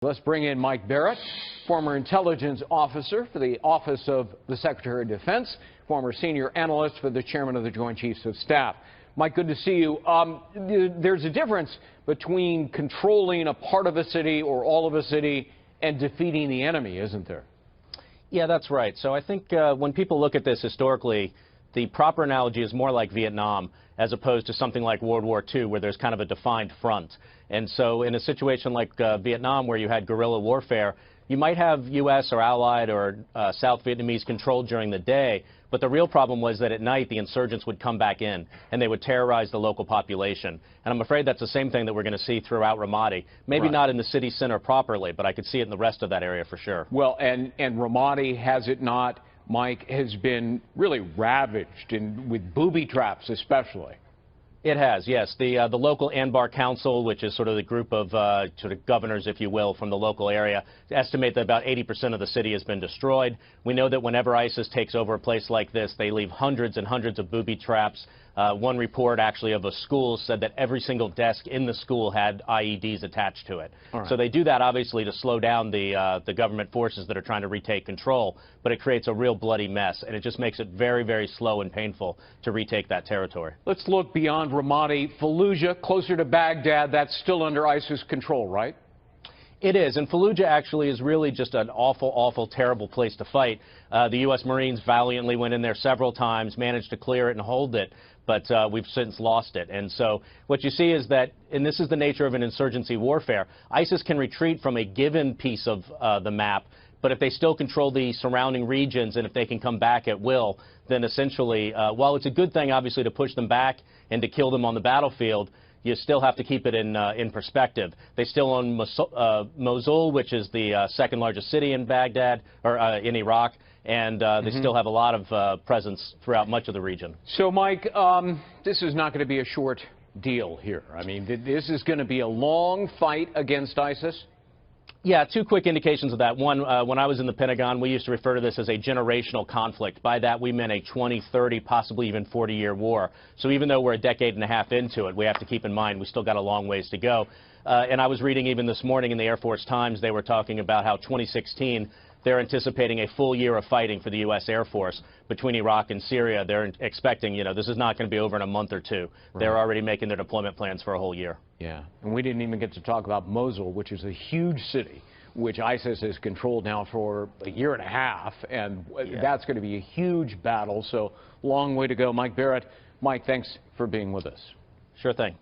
Let's bring in Mike Barrett, former intelligence officer for the Office of the Secretary of Defense, former senior analyst for the chairman of the Joint Chiefs of Staff. Mike, good to see you. There's a difference between controlling a part of a city or all of a city and defeating the enemy, isn't there? Yeah, that's right. So I think when people look at this historically, the proper analogy is more like Vietnam as opposed to something like World War II, where there's kind of a defined front. And so in a situation like Vietnam, where you had guerrilla warfare, you might have U.S. or Allied or South Vietnamese control during the day, but the real problem was that at night the insurgents would come back in and they would terrorize the local population. And I'm afraid that's the same thing that we're going to see throughout Ramadi. Maybe not in the city center properly, but I could see it in the rest of that area for sure. Well, and Ramadi, has it not, Mike, has been really ravaged with booby traps especially. It has, yes. The local Anbar Council, which is sort of the group of sort of governors, if you will, from the local area, estimate that about 80% of the city has been destroyed. We know that whenever ISIS takes over a place like this, they leave hundreds and hundreds of booby traps. One report actually of a school said that every single desk in the school had IEDs attached to it. Right. So they do that obviously to slow down the government forces that are trying to retake control, but it creates a real bloody mess, and it just makes it very, very slow and painful to retake that territory. Let's look beyond Ramadi. Fallujah, closer to Baghdad, that's still under ISIS control, right? It is, and Fallujah actually is really just an awful, awful, terrible place to fight. The U.S. Marines valiantly went in there several times, managed to clear it and hold it, but we've since lost it. And so what you see is that, and this is the nature of an insurgency warfare, ISIS can retreat from a given piece of the map, but if they still control the surrounding regions and if they can come back at will, then essentially, while it's a good thing, obviously, to push them back and to kill them on the battlefield, you still have to keep it in perspective. They still own Mosul, which is the second largest city in Baghdad, or in Iraq, and they still have a lot of presence throughout much of the region. So, Mike, this is not going to be a short deal here. I mean, this is going to be a long fight against ISIS? Yeah, two quick indications of that. One, when I was in the Pentagon, we used to refer to this as a generational conflict. By that, we meant a 20, 30, possibly even 40-year war. So even though we're a decade and a half into it, we have to keep in mind we still got a long ways to go. And I was reading even this morning in the Air Force Times, they were talking about how 2016, they're anticipating a full year of fighting for the U.S. Air Force between Iraq and Syria. They're expecting, you know, this is not going to be over in a month or two. Right. They're already making their deployment plans for a whole year. Yeah, and we didn't even get to talk about Mosul, which is a huge city, which ISIS has controlled now for a year and a half, and that's going to be a huge battle, so long way to go. Mike Barrett, Mike, thanks for being with us. Sure thing.